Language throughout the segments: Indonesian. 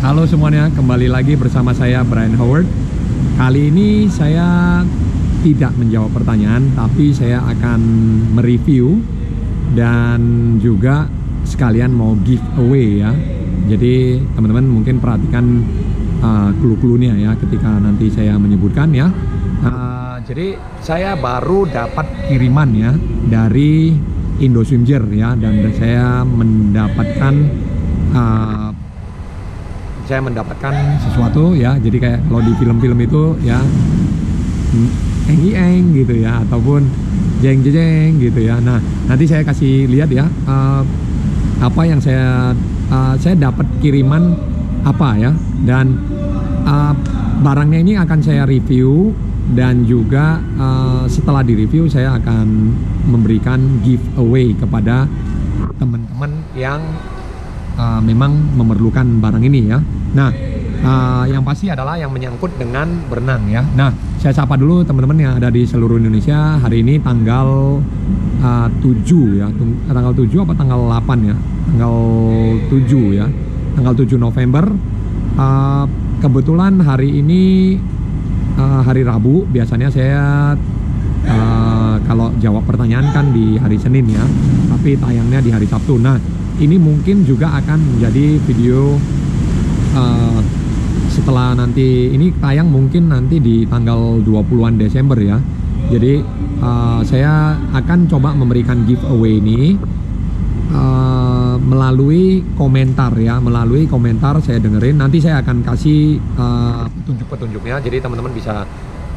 Halo semuanya, kembali lagi bersama saya Brian Howard. Kali ini saya tidak menjawab pertanyaan, tapi saya akan mereview dan juga sekalian mau giveaway ya. Jadi teman-teman mungkin perhatikan clue-cluenya ya ketika nanti saya menyebutkan ya. Jadi saya baru dapat kiriman ya dari Indoswimjer ya, dan saya mendapatkan sesuatu ya. Jadi kayak kalau di film-film itu ya eng gitu ya, ataupun jeng gitu ya. Nah, nanti saya kasih lihat ya apa yang saya dapat kiriman apa ya, dan barangnya ini akan saya review, dan juga setelah direview saya akan memberikan giveaway kepada teman-teman yang memang memerlukan barang ini ya. Nah, yang pasti adalah yang menyangkut dengan berenang ya. Nah, saya sapa dulu teman-teman yang ada di seluruh Indonesia. Hari ini tanggal 7 ya, tanggal 7 apa tanggal 8 ya? Tanggal 7 ya, tanggal 7 November. Kebetulan hari ini hari Rabu. Biasanya saya kalau jawab pertanyaan kan di hari Senin ya, tapi tayangnya di hari Sabtu. Nah, ini mungkin juga akan menjadi video setelah nanti ini tayang, mungkin nanti di tanggal 20-an Desember ya. Jadi saya akan coba memberikan giveaway ini melalui komentar ya, melalui komentar saya dengerin. Nanti saya akan kasih petunjuk-petunjuknya, jadi teman-teman bisa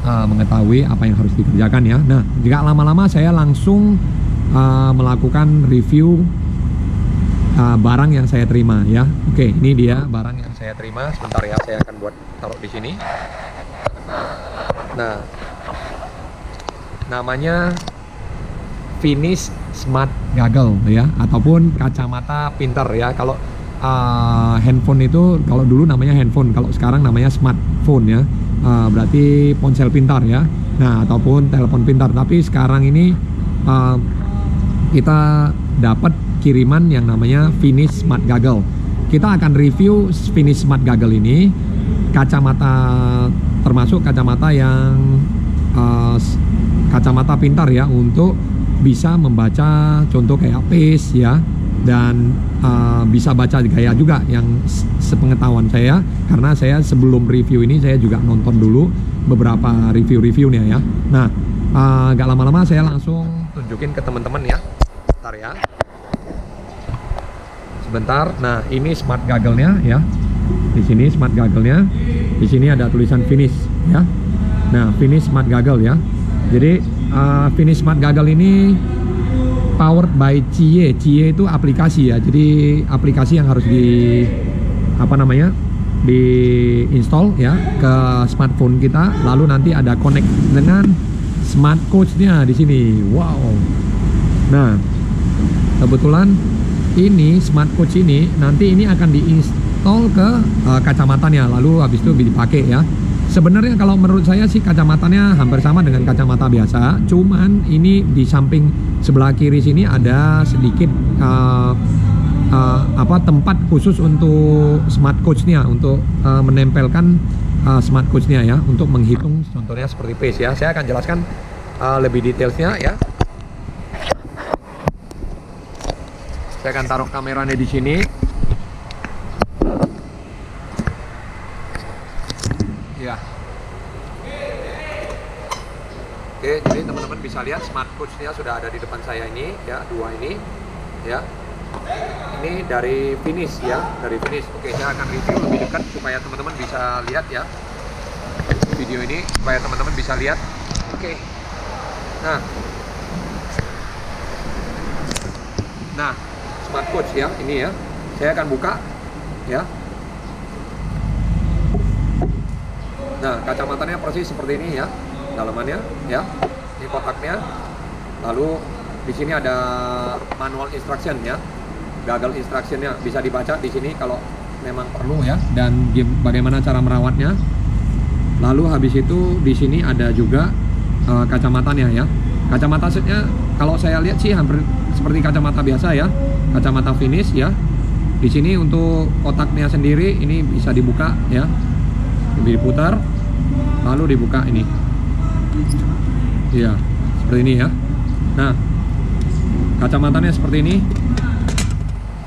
mengetahui apa yang harus dikerjakan ya. Nah, jika lama-lama saya langsung melakukan review barang yang saya terima ya. Oke, ini dia barang yang saya terima. Sebentar ya, saya akan taruh di sini. Nah, namanya Finish Smart Goggle ya, ataupun kacamata pintar ya. Kalau handphone itu, kalau dulu namanya handphone, kalau sekarang namanya smartphone ya. Berarti ponsel pintar ya. Nah, ataupun telepon pintar. Tapi sekarang ini kita dapat kiriman yang namanya Finish Smart Goggle. Kita akan review Finish Smart Goggle ini, kacamata, termasuk kacamata yang kacamata pintar ya, untuk bisa membaca contoh kayak pace ya, dan bisa baca gaya juga, yang sepengetahuan saya, karena saya sebelum review ini saya juga nonton dulu beberapa review-reviewnya ya. Nah, gak lama-lama saya langsung tunjukin ke teman-teman ya. Bentar ya. Sebentar. Nah, ini smart goggle-nya ya. Di sini smart goggle-nya. Di sini ada tulisan Finish ya. Nah, Finish Smart Goggle ya. Jadi Finish Smart Goggle ini powered by Cie. Cie itu aplikasi ya. Jadi aplikasi yang harus di install ya ke smartphone kita. Lalu nanti ada connect dengan smart coach-nya di sini. Wow. Nah, kebetulan ini smart coach ini nanti ini akan diinstal ke kacamatanya, lalu habis itu dipakai ya. Sebenarnya kalau menurut saya sih kacamatanya hampir sama dengan kacamata biasa, cuman ini di samping sebelah kiri sini ada sedikit tempat khusus untuk smart coach-nya, untuk menempelkan smart coach-nya ya, untuk menghitung contohnya seperti pace ya. Saya akan jelaskan lebih detailsnya ya. Saya akan taruh kameranya di sini. Ya. Oke, jadi teman-teman bisa lihat smart coach-nya sudah ada di depan saya ini ya, dua ini ya. Ini dari Finish ya, dari Finish. Oke, saya akan review lebih dekat supaya teman-teman bisa lihat ya. Video ini supaya teman-teman bisa lihat. Oke. Nah, smart coach ya, ini ya. Saya akan buka ya. Nah, kacamatanya persis seperti ini ya, dalamannya ya. Ini kotaknya. Lalu di sini ada manual instruction ya, goggle instructionnya bisa dibaca di sini kalau memang perlu ya, dan bagaimana cara merawatnya. Lalu habis itu di sini ada juga kacamatanya ya. Kacamata setnya kalau saya lihat sih hampir seperti kacamata biasa ya, kacamata Finish ya. Di sini untuk kotaknya sendiri ini bisa dibuka ya, diputar, lalu dibuka ini. Iya, seperti ini ya. Nah, kacamatanya seperti ini,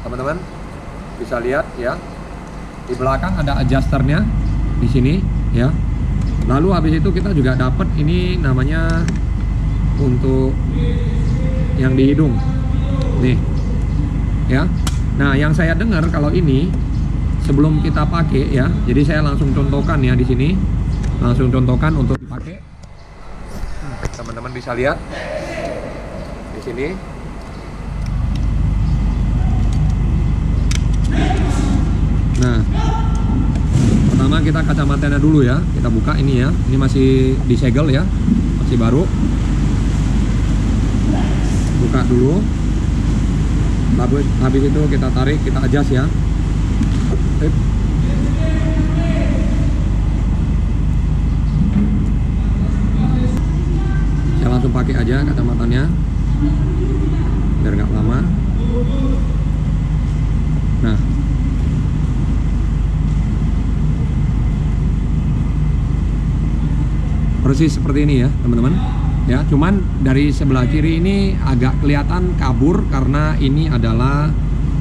teman-teman bisa lihat ya. Di belakang ada adjusternya di sini ya. Lalu habis itu kita juga dapat ini namanya untuk yang di hidung nih ya. Nah, yang saya dengar kalau ini sebelum kita pakai ya, jadi saya langsung contohkan ya di sini, langsung contohkan untuk dipakai. Teman-teman bisa lihat di sini. Nah, pertama kita kacamatanya dulu ya, kita buka ini ya, ini masih disegel ya, masih baru. Buka dulu. Habis itu kita tarik, kita adjust ya. Saya langsung pakai aja kacamatanya biar nggak lama. Nah, persis seperti ini ya teman-teman ya. Cuman dari sebelah kiri ini agak kelihatan kabur karena ini adalah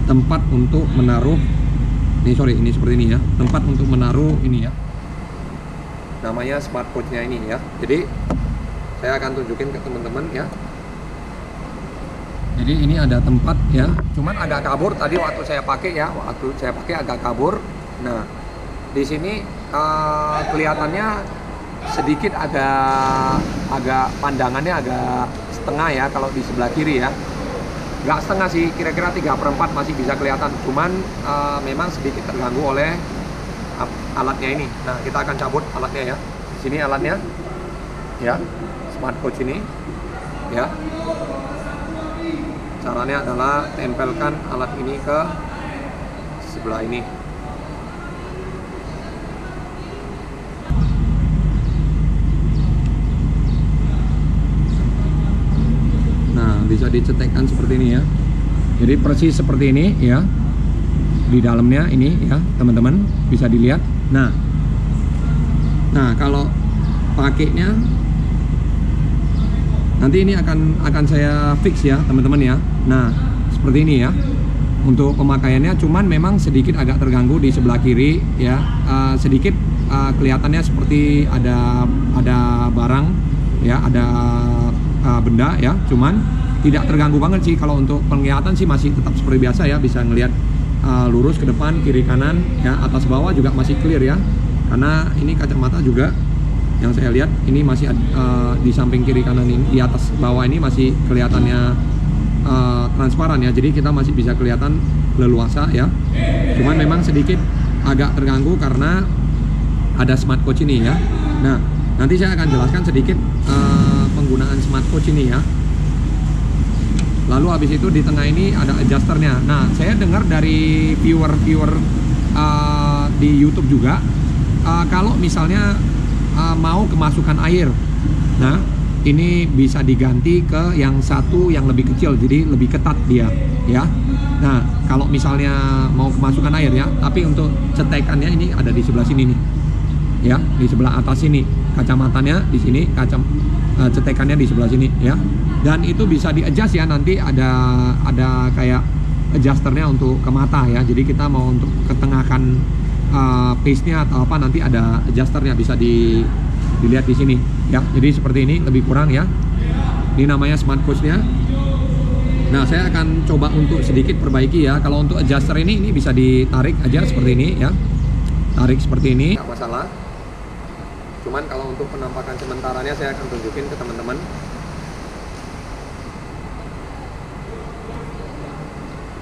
tempat untuk menaruh ini seperti ini ya, tempat untuk menaruh ini ya, namanya smart coach-nya ini ya. Jadi saya akan tunjukin ke teman-teman ya. Jadi ini ada tempat ya, cuman agak kabur tadi waktu saya pakai ya, agak kabur. Nah, di sini kelihatannya sedikit agak pandangannya agak setengah ya kalau di sebelah kiri ya. Nggak setengah sih, kira-kira 3/4 masih bisa kelihatan. Cuman memang sedikit terganggu oleh alatnya ini. Nah, kita akan cabut alatnya ya. Di sini alatnya ya, smart coach ini ya. Caranya adalah tempelkan alat ini ke sebelah ini. Bisa dicetekkan seperti ini ya. Jadi persis seperti ini ya. Di dalamnya ini ya, teman-teman bisa dilihat. Nah, kalau pakainya nanti ini akan saya fix ya, teman-teman ya. Nah, seperti ini ya. Untuk pemakaiannya cuman memang sedikit agak terganggu di sebelah kiri ya. Sedikit kelihatannya seperti ada barang ya, ada benda ya. Cuman tidak terganggu banget sih. Kalau untuk penglihatan sih masih tetap seperti biasa ya, bisa ngelihat lurus ke depan, kiri kanan ya, atas bawah juga masih clear ya. Karena ini kacamata juga yang saya lihat ini masih di samping kiri kanan ini, di atas bawah ini masih kelihatannya transparan ya. Jadi kita masih bisa kelihatan leluasa ya. Cuman memang sedikit agak terganggu karena ada smart coach ini ya. Nah, nanti saya akan jelaskan sedikit penggunaan smart coach ini ya. Lalu habis itu di tengah ini ada adjusternya. Nah, saya dengar dari viewer di YouTube juga, kalau misalnya mau kemasukan air, nah ini bisa diganti ke yang satu yang lebih kecil, jadi lebih ketat dia ya. Nah, kalau misalnya mau kemasukan air ya, tapi untuk cetekannya ini ada di sebelah sini nih ya, di sebelah atas ini. Kacamatanya di sini, cetekannya di sebelah sini ya. Dan itu bisa di-adjust ya, nanti ada kayak adjusternya untuk ke mata ya. Jadi kita mau untuk ketengahkan pace-nya atau apa, nanti ada adjusternya, bisa dilihat di sini ya. Jadi seperti ini lebih kurang ya. Ini namanya smart coach-nya. Nah, saya akan coba untuk sedikit perbaiki ya. Kalau untuk adjuster ini bisa ditarik aja seperti ini ya. Tarik seperti ini, nggak masalah. Cuman kalau untuk penampakan sementaranya saya akan tunjukin ke teman-teman.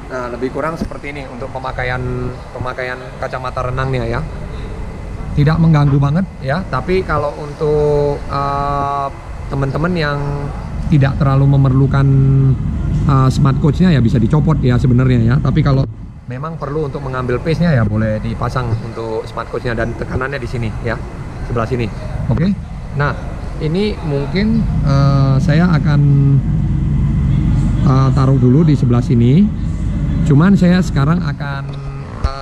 Nah, lebih kurang seperti ini untuk pemakaian kacamata renangnya ya. Tidak mengganggu banget ya, tapi kalau untuk teman-teman yang tidak terlalu memerlukan smart coach-nya ya bisa dicopot ya sebenarnya ya. Tapi kalau memang perlu untuk mengambil pace-nya ya boleh dipasang untuk smart coach-nya, dan tekanannya di sini ya, sebelah sini. Oke. Nah, ini mungkin saya akan taruh dulu di sebelah sini Cuman saya sekarang akan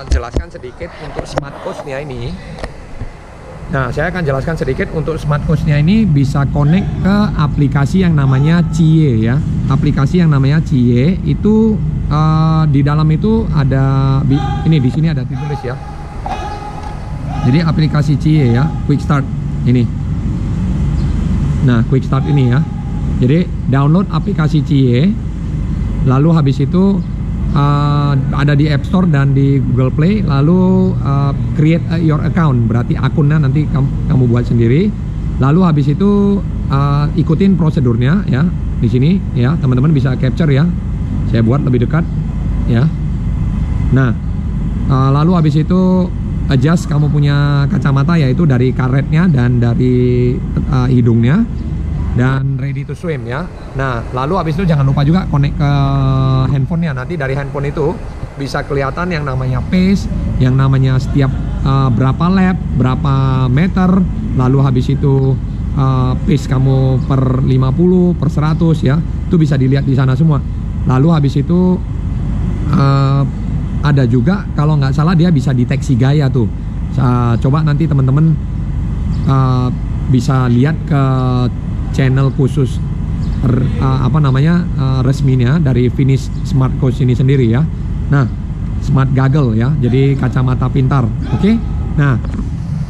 jelaskan sedikit untuk smart coach-nya ini. Nah, saya akan jelaskan sedikit untuk smart coach-nya ini bisa connect ke aplikasi yang namanya Cie ya. Aplikasi yang namanya Cie itu di dalam itu ada ini, di sini ada ditulis ya. Jadi aplikasi Cie ya, Quick Start ini. Nah, Quick Start ini ya. Jadi download aplikasi Cie, lalu habis itu ada di App Store dan di Google Play, lalu create your account, berarti akunnya nanti kamu buat sendiri. Lalu habis itu ikutin prosedurnya ya di sini ya, teman-teman bisa capture ya. Saya buat lebih dekat ya. Nah, lalu habis itu adjust kamu punya kacamata, yaitu dari karetnya dan dari hidungnya, dan ready to swim ya. Nah, lalu habis itu jangan lupa juga connect ke handphonenya. Nanti dari handphone itu bisa kelihatan yang namanya pace, yang namanya setiap berapa lap, berapa meter. Lalu habis itu pace kamu per 50, per 100 ya. Itu bisa dilihat di sana semua. Lalu habis itu ada juga kalau nggak salah dia bisa deteksi gaya tuh. Coba nanti teman-teman bisa lihat ke channel khusus resminya dari Finish Smart Coach ini sendiri ya. Nah, smart goggle ya, jadi kacamata pintar. Oke. Nah,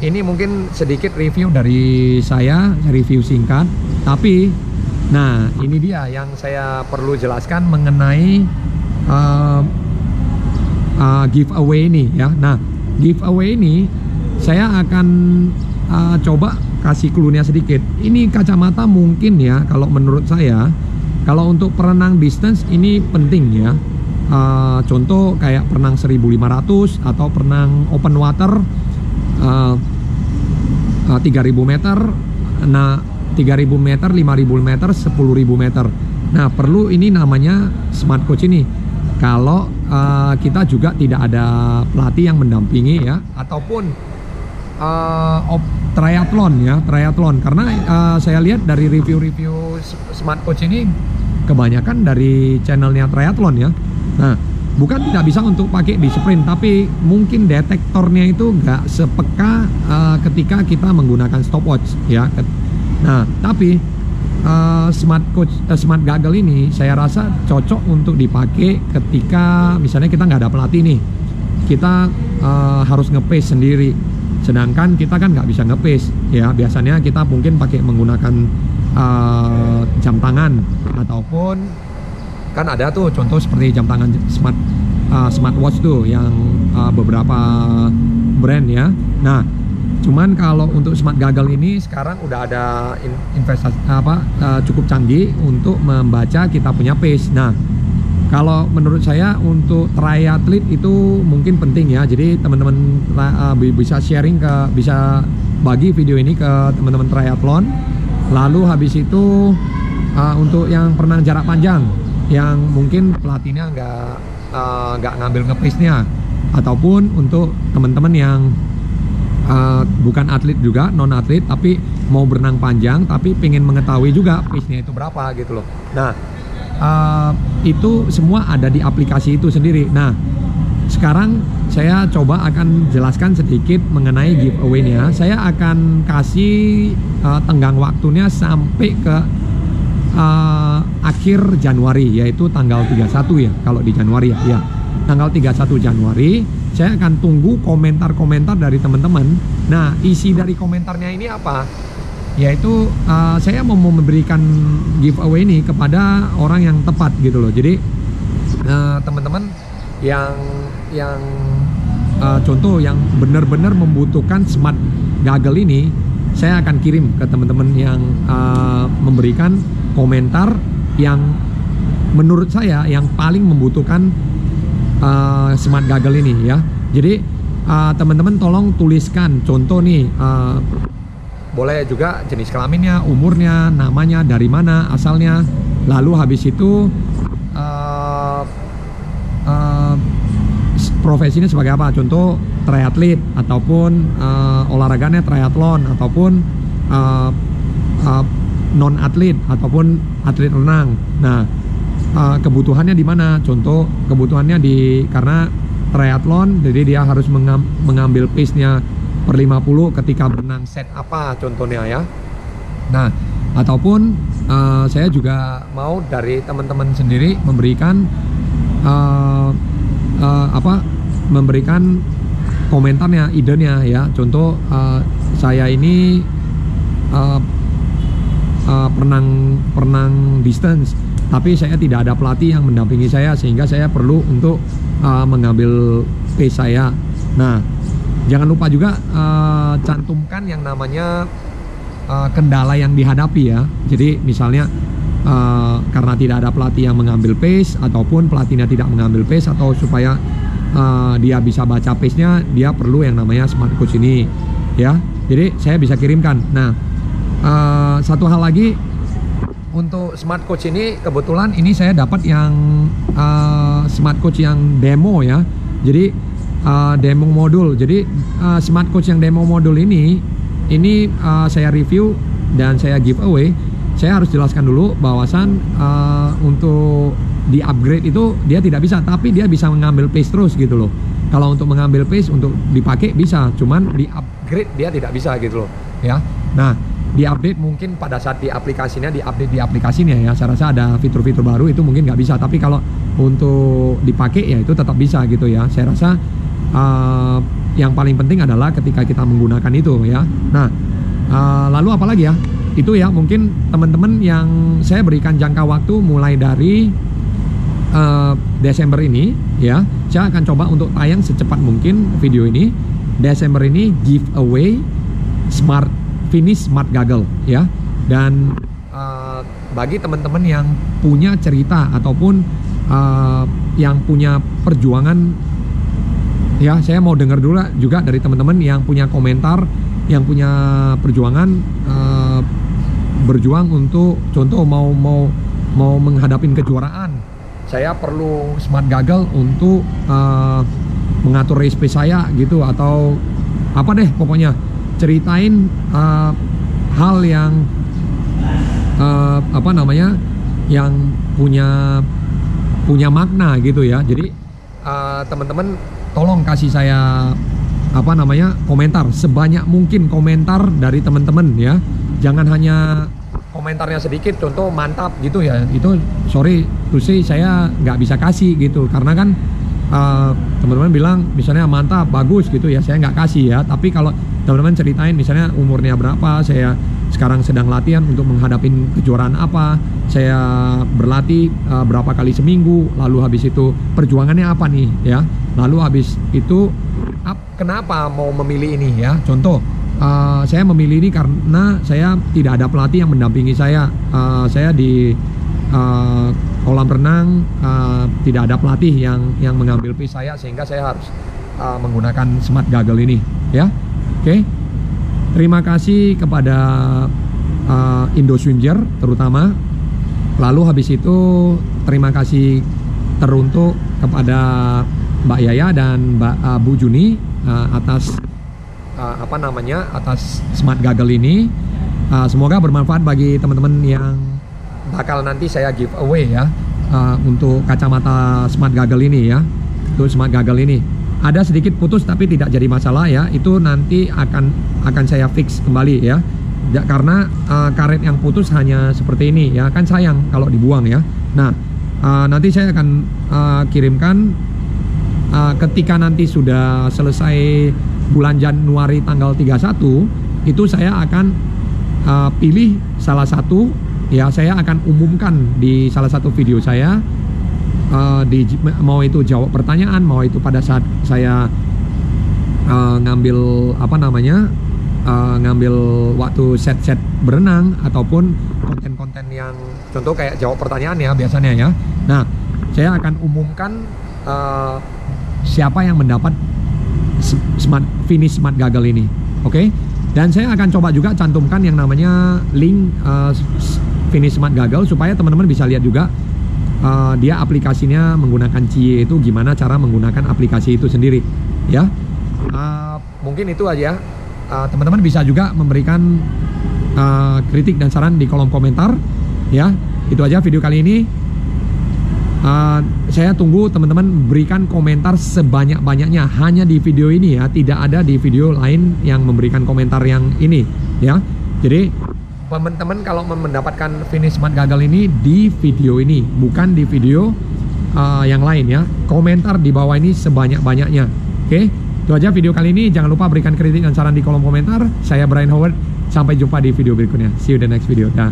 ini mungkin sedikit review dari saya, review singkat. Tapi, nah ini dia yang saya perlu jelaskan mengenai giveaway ini ya. Nah, giveaway ini saya akan coba kasih clue-nya sedikit. Ini kacamata mungkin ya, kalau menurut saya, kalau untuk perenang distance ini penting ya. Contoh kayak perenang 1500 atau perenang open water 3000 meter, nah 3000 meter, 5000 meter, 10.000 meter. Nah, perlu ini namanya smart coach ini. Kalau kita juga tidak ada pelatih yang mendampingi ya, ataupun triathlon ya, triathlon, karena saya lihat dari review-review smart coach ini kebanyakan dari channelnya triathlon ya. Nah, bukan tidak bisa untuk pakai di sprint, tapi mungkin detektornya itu nggak sepeka ketika kita menggunakan stopwatch ya. Nah, tapi smart goggle ini saya rasa cocok untuk dipakai ketika misalnya kita nggak ada pelatih nih, kita harus nge-pace sendiri. Sedangkan kita kan nggak bisa nge-pace ya, biasanya kita mungkin pakai menggunakan jam tangan, ataupun kan ada tuh contoh seperti jam tangan smartwatch tuh yang beberapa brand ya. Nah, cuman kalau untuk smart goggle ini sekarang udah ada investasi cukup canggih untuk membaca kita punya pace. Nah, kalau menurut saya untuk triathlete itu mungkin penting ya. Jadi teman-teman bisa sharing bisa bagi video ini ke teman-teman triathlon. Lalu habis itu untuk yang perenang jarak panjang, yang mungkin pelatihnya nggak ngambil nge-pace-nya, ataupun untuk teman-teman yang bukan atlet juga, non atlet, tapi mau berenang panjang tapi pengen mengetahui juga pace-nya itu berapa gitu loh. Nah, itu semua ada di aplikasi itu sendiri. Nah, sekarang saya coba akan jelaskan sedikit mengenai giveaway-nya. Saya akan kasih tenggang waktunya sampai ke akhir Januari, yaitu tanggal 31 ya, kalau di Januari ya. Tanggal 31 Januari saya akan tunggu komentar-komentar dari teman-teman. Nah, isi dari komentarnya ini apa? Yaitu saya mau memberikan giveaway ini kepada orang yang tepat gitu loh. Jadi teman-teman yang contoh yang benar-benar membutuhkan smart goggle ini, saya akan kirim ke teman-teman yang memberikan komentar yang menurut saya yang paling membutuhkan smart goggle ini ya. Jadi teman-teman tolong tuliskan contoh nih, boleh juga jenis kelaminnya, umurnya, namanya, dari mana asalnya, lalu habis itu profesinya sebagai apa, contoh triathlete, ataupun olahraganya triathlon, ataupun non atlet, ataupun atlet renang. Nah, kebutuhannya di mana. Contoh kebutuhannya karena triathlon, jadi dia harus mengambil pace-nya per 50 ketika berenang set apa contohnya ya. Nah, ataupun saya juga mau dari teman-teman sendiri memberikan memberikan komentarnya, idenya ya. Contoh saya ini perenang distance, tapi saya tidak ada pelatih yang mendampingi saya sehingga saya perlu untuk mengambil pace saya. Nah, jangan lupa juga cantumkan yang namanya kendala yang dihadapi ya. Jadi misalnya karena tidak ada pelatih yang mengambil pace, ataupun pelatihnya tidak mengambil pace, atau supaya dia bisa baca pace-nya, dia perlu yang namanya smart coach ini ya. Jadi saya bisa kirimkan. Nah, satu hal lagi untuk smart coach ini, kebetulan ini saya dapat yang smart coach yang demo ya. Jadi demo modul. Jadi smart coach yang demo modul ini saya review dan saya giveaway. Saya harus jelaskan dulu bahwasan untuk di upgrade itu dia tidak bisa, tapi dia bisa mengambil pace terus gitu loh. Kalau untuk mengambil pace untuk dipakai bisa, cuman di upgrade dia tidak bisa gitu loh ya. Nah, di update mungkin pada saat di aplikasinya, di aplikasinya ya, saya rasa ada fitur-fitur baru itu mungkin nggak bisa, tapi kalau untuk dipakai ya itu tetap bisa gitu ya. Saya rasa yang paling penting adalah ketika kita menggunakan itu ya. Nah, lalu apa lagi ya? Itu ya mungkin teman-teman yang saya berikan jangka waktu mulai dari Desember ini ya. Saya akan coba untuk tayang secepat mungkin video ini. Desember ini giveaway finish smart goggle ya. Dan bagi teman-teman yang punya cerita ataupun yang punya perjuangan ya, saya mau dengar dulu juga dari teman-teman yang punya komentar, yang punya perjuangan berjuang untuk contoh mau menghadapin kejuaraan. Saya perlu smart goggle untuk mengatur race pace saya gitu, atau apa deh pokoknya, ceritain hal yang yang punya makna gitu ya. Jadi teman-teman tolong kasih saya komentar sebanyak mungkin, komentar dari teman-teman ya. Jangan hanya komentarnya sedikit, contoh mantap gitu ya, itu sorry to say saya nggak bisa kasih gitu, karena kan teman-teman bilang misalnya mantap, bagus gitu ya, saya nggak kasih ya. Tapi kalau teman-teman ceritain misalnya umurnya berapa, saya sekarang sedang latihan untuk menghadapi kejuaraan apa, saya berlatih berapa kali seminggu, lalu habis itu perjuangannya apa nih ya, lalu habis itu kenapa mau memilih ini ya. Contoh saya memilih ini karena saya tidak ada pelatih yang mendampingi saya. Saya di kolam renang tidak ada pelatih yang mengambil pace saya, sehingga saya harus menggunakan smart goggle ini ya. Oke. Terima kasih kepada Indo Swimwear terutama. Lalu habis itu terima kasih teruntuk kepada Mbak Yaya dan Bu Juni atas atas smart goggle ini. Semoga bermanfaat bagi teman-teman yang bakal nanti saya giveaway ya, untuk kacamata smart goggle ini ya. Untuk smart goggle ini ada sedikit putus tapi tidak jadi masalah ya, itu nanti akan saya fix kembali ya. Karena karet yang putus hanya seperti ini ya, kan sayang kalau dibuang ya. Nah, nanti saya akan kirimkan ketika nanti sudah selesai bulan Januari tanggal 31, itu saya akan pilih salah satu ya, saya akan umumkan di salah satu video saya, mau itu jawab pertanyaan, mau itu pada saat saya ngambil ngambil waktu set berenang, ataupun konten-konten yang contoh kayak jawab pertanyaan ya biasanya ya. Nah, saya akan umumkan siapa yang mendapat finish smart goggle ini, oke? Dan saya akan coba juga cantumkan yang namanya link finish smart goggle supaya teman-teman bisa lihat juga dia aplikasinya menggunakan CIE itu gimana cara menggunakan aplikasi itu sendiri ya. Mungkin itu aja. Teman-teman bisa juga memberikan kritik dan saran di kolom komentar ya. Itu aja video kali ini. Saya tunggu teman-teman berikan komentar sebanyak-banyaknya hanya di video ini ya, tidak ada di video lain yang memberikan komentar yang ini ya. Jadi teman-teman kalau mendapatkan finish mat gagal ini di video ini, bukan di video yang lain ya. Komentar di bawah ini sebanyak-banyaknya. Oke, itu aja video kali ini. Jangan lupa berikan kritik dan saran di kolom komentar. Saya Brian Howard, sampai jumpa di video berikutnya. See you the next video. Dah.